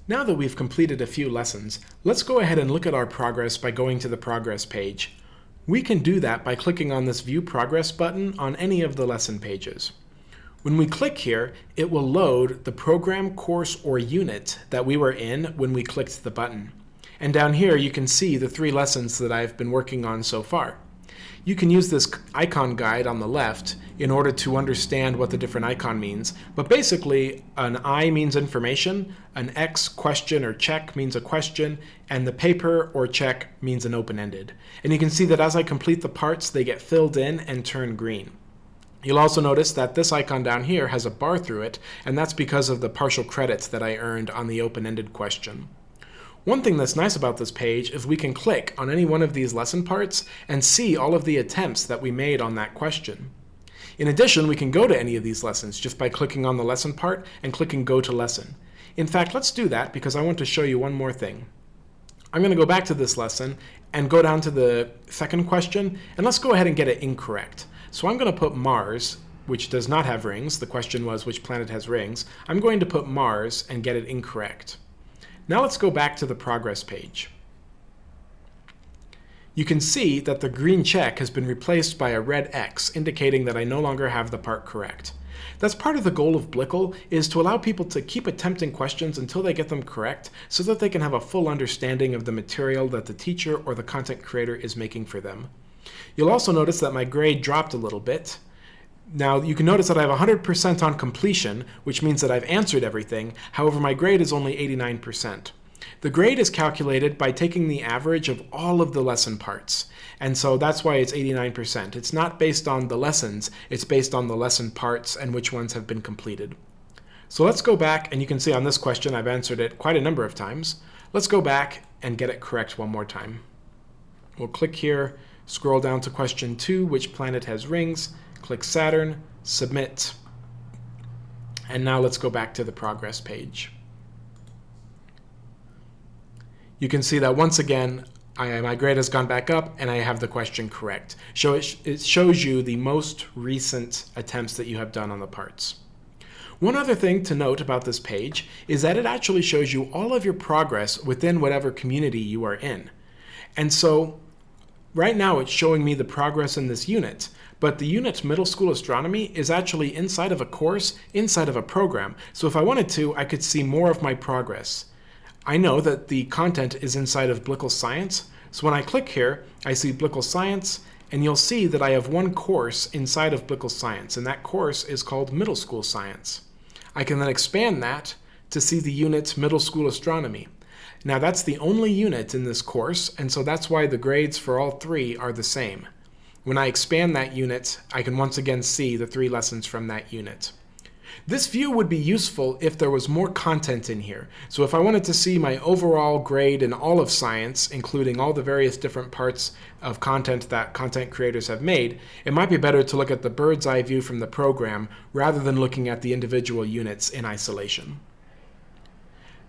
Now that we've completed a few lessons, let's go ahead and look at our progress by going to the progress page. We can do that by clicking on this View Progress button on any of the lesson pages. When we click here, it will load the program, course, or unit that we were in when we clicked the button. And down here you can see the 3 lessons that I've been working on so far. You can use this icon guide on the left in order to understand what the different icon means, but basically an I means information, an X, question or check, means a question, and the paper or check means an open-ended. And you can see that as I complete the parts, they get filled in and turn green. You'll also notice that this icon down here has a bar through it, and that's because of the partial credits that I earned on the open-ended question. One thing that's nice about this page is we can click on any one of these lesson parts and see all of the attempts that we made on that question. In addition, we can go to any of these lessons just by clicking on the lesson part and clicking Go to Lesson. In fact, let's do that because I want to show you one more thing. I'm going to go back to this lesson and go down to the second question, and let's go ahead and get it incorrect. So I'm going to put Mars, which does not have rings. The question was which planet has rings. I'm going to put Mars and get it incorrect. Now let's go back to the progress page. You can see that the green check has been replaced by a red X, indicating that I no longer have the part correct. That's part of the goal of Blickel, is to allow people to keep attempting questions until they get them correct so that they can have a full understanding of the material that the teacher or the content creator is making for them. You'll also notice that my grade dropped a little bit. Now you can notice that I have 100% on completion, which means that I've answered everything. However, my grade is only 89%. The grade is calculated by taking the average of all of the lesson parts. And so that's why it's 89%. It's not based on the lessons, it's based on the lesson parts and which ones have been completed. So let's go back, and you can see on this question I've answered it quite a number of times. Let's go back and get it correct one more time. We'll click here, scroll down to question 2, which planet has rings, click Saturn, submit, and now let's go back to the progress page. You can see that once again my grade has gone back up and I have the question correct. So it shows you the most recent attempts that you have done on the parts. One other thing to note about this page is that it actually shows you all of your progress within whatever community you are in. And so right now it's showing me the progress in this unit, but the unit Middle School Astronomy is actually inside of a course, inside of a program. So if I wanted to, I could see more of my progress. I know that the content is inside of Blickel Science, so when I click here, I see Blickel Science, and you'll see that I have one course inside of Blickel Science, and that course is called Middle School Science. I can then expand that to see the unit Middle School Astronomy. Now that's the only unit in this course, and so that's why the grades for all 3 are the same. When I expand that unit, I can once again see the 3 lessons from that unit. This view would be useful if there was more content in here. So if I wanted to see my overall grade in all of science, including all the various different parts of content that content creators have made, it might be better to look at the bird's eye view from the program rather than looking at the individual units in isolation.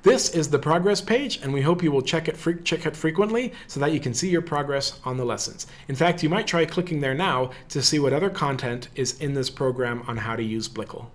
This is the progress page, and we hope you will check it frequently so that you can see your progress on the lessons. In fact, you might try clicking there now to see what other content is in this program on how to use Blickel.